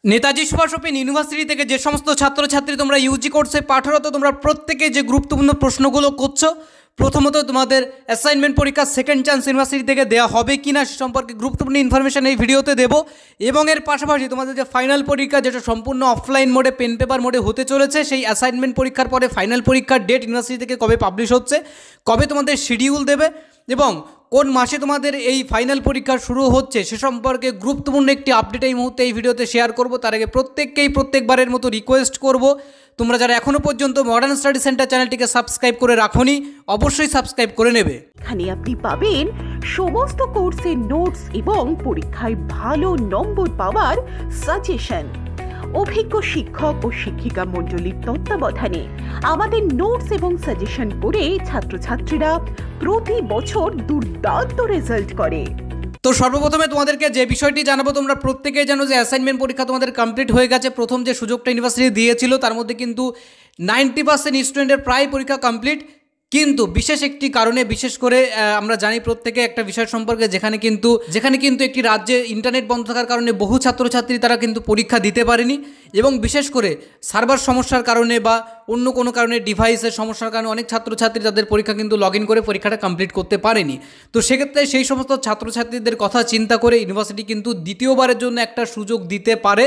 Netaji Subhash open university থেকে যে সমস্ত ছাত্রছাত্রী তোমরা ইউজি কোর্সে পাঠরত, তোমরা প্রত্যেকে যে গুরুত্বপূর্ণ প্রশ্নগুলো করছো, প্রথমত তোমাদের অ্যাসাইনমেন্ট পরীক্ষা সেকেন্ড চান্স ইউনিভার্সিটি থেকে দেওয়া হবে কি না সে সম্পর্কে গুরুত্বপূর্ণ ইনফরমেশন এই ভিডিওতে দেবো। এবং এর পাশাপাশি তোমাদের যে ফাইনাল পরীক্ষা, যেটা সম্পূর্ণ অফলাইন মোডে পেন পেপার মোডে হতে চলেছে, সেই অ্যাসাইনমেন্ট পরীক্ষার পরে ফাইনাল পরীক্ষার ডেট ইউনিভার্সিটি থেকে কবে পাবলিশ হচ্ছে, কবে তোমাদের শিডিউল দেবে এবং কোন মাসে তোমাদের এই ফাইনাল পরীক্ষা শুরু হচ্ছে সে সম্পর্কে গুরুত্বপূর্ণ একটি আপডেট এই মুহূর্তে এই ভিডিওতে শেয়ার করব। তার আগে প্রত্যেককেই প্রত্যেকবারের মতো রিকোয়েস্ট করব, তোমরা যারা এখনও পর্যন্ত মডার্ন স্টাডি সেন্টার চ্যানেলটিকে সাবস্ক্রাইব করে রাখোনি, অবশ্যই সাবস্ক্রাইব করে নেবে। এখানে আপনি পাবেন সমস্ত কোর্সের নোটস এবং পরীক্ষায় ভালো নম্বর পাওয়ার সাজেশন। অভিজ্ঞ শিক্ষক ও শিক্ষিকা মণ্ডলীর তত্ত্বাবধানে আমাদের নোটস এবং সাজেশন করে ছাত্রছাত্রীরা প্রতি বছর দুর্দান্ত রেজাল্ট করে। তো সর্বপ্রথমে তোমাদেরকে যে বিষয়টি জানাবো, তোমরা প্রত্যেকেই জানো যে অ্যাসাইনমেন্ট পরীক্ষা তোমাদের কমপ্লিট হয়ে গেছে। প্রথম যে সুযোগটা ইউনিভার্সিটি দিয়েছিল তার মধ্যে কিন্তু 90% স্টুডেন্টের প্রায় পরীক্ষা কমপ্লিট, কিন্তু বিশেষ একটি কারণে, বিশেষ করে আমরা জানি প্রত্যেকে একটা বিষয় সম্পর্কে, যেখানে কিন্তু একটি রাজ্যে ইন্টারনেট বন্ধ থাকার কারণে বহু ছাত্রছাত্রী তারা কিন্তু পরীক্ষা দিতে পারেনি এবং বিশেষ করে সার্ভার সমস্যার কারণে বা অন্য কোনো কারণে ডিভাইসের সমস্যার কারণে অনেক ছাত্রছাত্রী তাদের পরীক্ষা কিন্তু লগ ইন করে পরীক্ষাটা কমপ্লিট করতে পারেনি। তো সেক্ষেত্রে সেই সমস্ত ছাত্রছাত্রীদের কথা চিন্তা করে ইউনিভার্সিটি কিন্তু দ্বিতীয়বারের জন্য একটা সুযোগ দিতে পারে,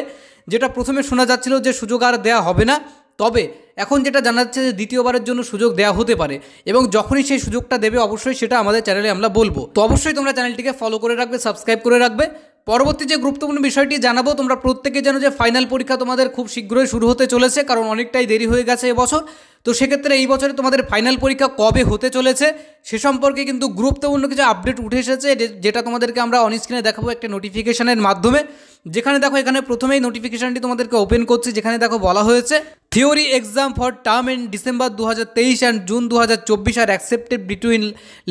যেটা প্রথমে শোনা যাচ্ছিল যে সুযোগ আর দেওয়া হবে না, তবে এখন যেটা জানা যাচ্ছে যে দ্বিতীয়বারের জন্য সুযোগ দেওয়া হতে পারে এবং যখনই সেই সুযোগটা দেবে অবশ্যই সেটা আমাদের চ্যানেলে আমরা বলবো। তো অবশ্যই তোমরা চ্যানেলটিকে ফলো করে রাখবে, সাবস্ক্রাইব করে রাখবে। পরবর্তী যে গুরুত্বপূর্ণ বিষয়টি জানাবো, তোমরা প্রত্যেকে জানো যে ফাইনাল পরীক্ষা তোমাদের খুব শীঘ্রই শুরু হতে চলেছে, কারণ অনেকটাই দেরি হয়ে গেছে এবছর। তো সেক্ষেত্রে এই বছরে তোমাদের ফাইনাল পরীক্ষা কবে হতে চলেছে সে সম্পর্কে কিন্তু গুরুত্বপূর্ণ কিছু আপডেট উঠে এসেছে, যেটা তোমাদেরকে আমরা অন স্ক্রিনে দেখাবো একটা নোটিফিকেশনের মাধ্যমে। যেখানে দেখো এখানে প্রথমেই নোটিফিকেশনটি তোমাদেরকে ওপেন করছি, যেখানে দেখো বলা হয়েছে theory exam for term in December 2023 and June 2024 are accepted between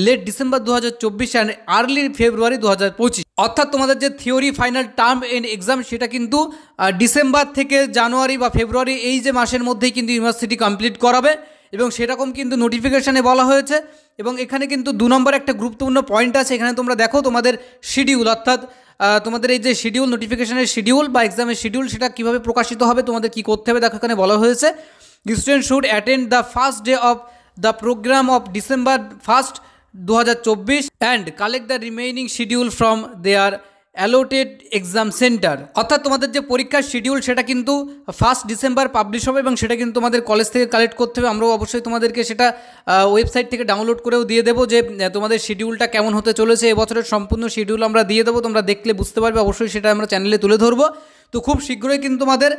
late December 2024 and early February 2025। অর্থাৎ তোমাদের যে theory final term in exam সেটা কিন্তু ডিসেম্বর থেকে জানুয়ারি বা ফেব্রুয়ারি এই যে মাসের মধ্যেই কিন্তু ইউনিভার্সিটি কমপ্লিট করাবে এবং সেরকম কিন্তু নোটিফিকেশানে বলা হয়েছে। এবং এখানে কিন্তু 2 নম্বর একটা গুরুত্বপূর্ণ পয়েন্ট আছে, এখানে তোমরা দেখো তোমাদের শিডিউল, অর্থাৎ তোমাদের এই যে শিডিউল, নোটিফিকেশনের শিডিউল বা এক্সামের শিডিউল, সেটা কীভাবে প্রকাশিত হবে, তোমাদের কী করতে হবে। দেখো এখানে বলা হয়েছে student should attend the first day of the programme of December 1, 2024 and collect the remaining schedule from there allotted exam centre. অর্থাৎ তোমাদের যে পরীক্ষার শিডিউল সেটা কিন্তু 1 ডিসেম্বর পাবলিশ হবে এবং সেটা কিন্তু তোমাদের কলেজ থেকে কালেক্ট করতে হবে। আমরাও অবশ্যই তোমাদেরকে সেটা ওয়েবসাইট থেকে ডাউনলোড করেও দিয়ে দেবো যে তোমাদের শিডিউলটা কেমন হতে চলেছে। এবছরের সম্পূর্ণ শিডিউল আমরা দিয়ে দেবো, তোমরা দেখলে বুঝতে পারবে, অবশ্যই সেটা আমরা চ্যানেলে তুলে ধরবো। তো খুব শীঘ্রই কিন্তু তোমাদের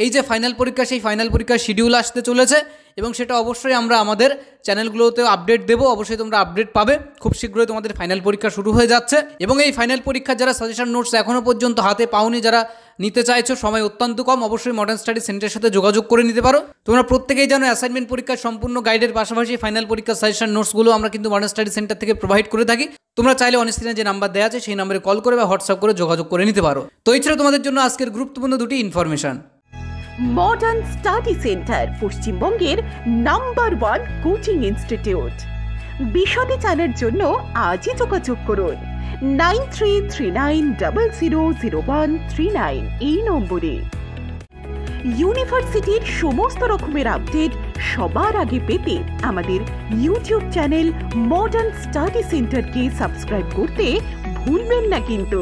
এই যে ফাইনাল পরীক্ষা, সেই ফাইনাল পরীক্ষার শিডিউল আসতে চলেছে এবং সেটা অবশ্যই আমরা আমাদের চ্যানেলগুলোতেও আপডেট দেবো, অবশ্যই তোমরা আপডেট পাবে। খুব শীঘ্রই তোমাদের ফাইনাল পরীক্ষা শুরু হয়ে যাচ্ছে এবং এই ফাইনাল পরীক্ষার যারা সাজেশন নোটস এখনও পর্যন্ত হাতে পাওনি, যারা নিতে চাইছো, সময় অত্যন্ত কম, অবশ্যই মডার্ন স্টাডি সেন্টারের সাথে যোগাযোগ করে নিতে পারো। তোমরা প্রত্যেকেই জানো অ্যাসাইনমেন্ট পরীক্ষার সম্পূর্ণ গাইডের পাশাপাশি ফাইনাল পরীক্ষার সাজেশন নোটসগুলো আমরা কিন্তু মডার্ন স্টাডি সেন্টার থেকে প্রোভাইড করে থাকি। তোমরা চাইলে অন স্ক্রিনে যে নাম্বার দেওয়া আছে সেই নাম্বারে কল করে বা হোয়াটসঅ্যাপ করে যোগাযোগ করে নিতে পারো। তো এই ছিল তোমাদের জন্য আজকের গুরুত্বপূর্ণ 2টি ইনফরমেশন। মডার্ন স্টাডি সেন্টার পশ্চিমবঙ্গের নাম্বার 1 কোচিং ইনস্টিটিউট। বিশদে জানার জন্য আজই যোগাযোগ করুন 9339000139 এই নম্বরে। ইউনিভার্সিটির সমস্ত রকমের আপডেট সবার আগে পেতে আমাদের ইউটিউব চ্যানেল মডার্ন স্টাডি সেন্টারকে সাবস্ক্রাইব করতে ভুলবেন না কিন্তু।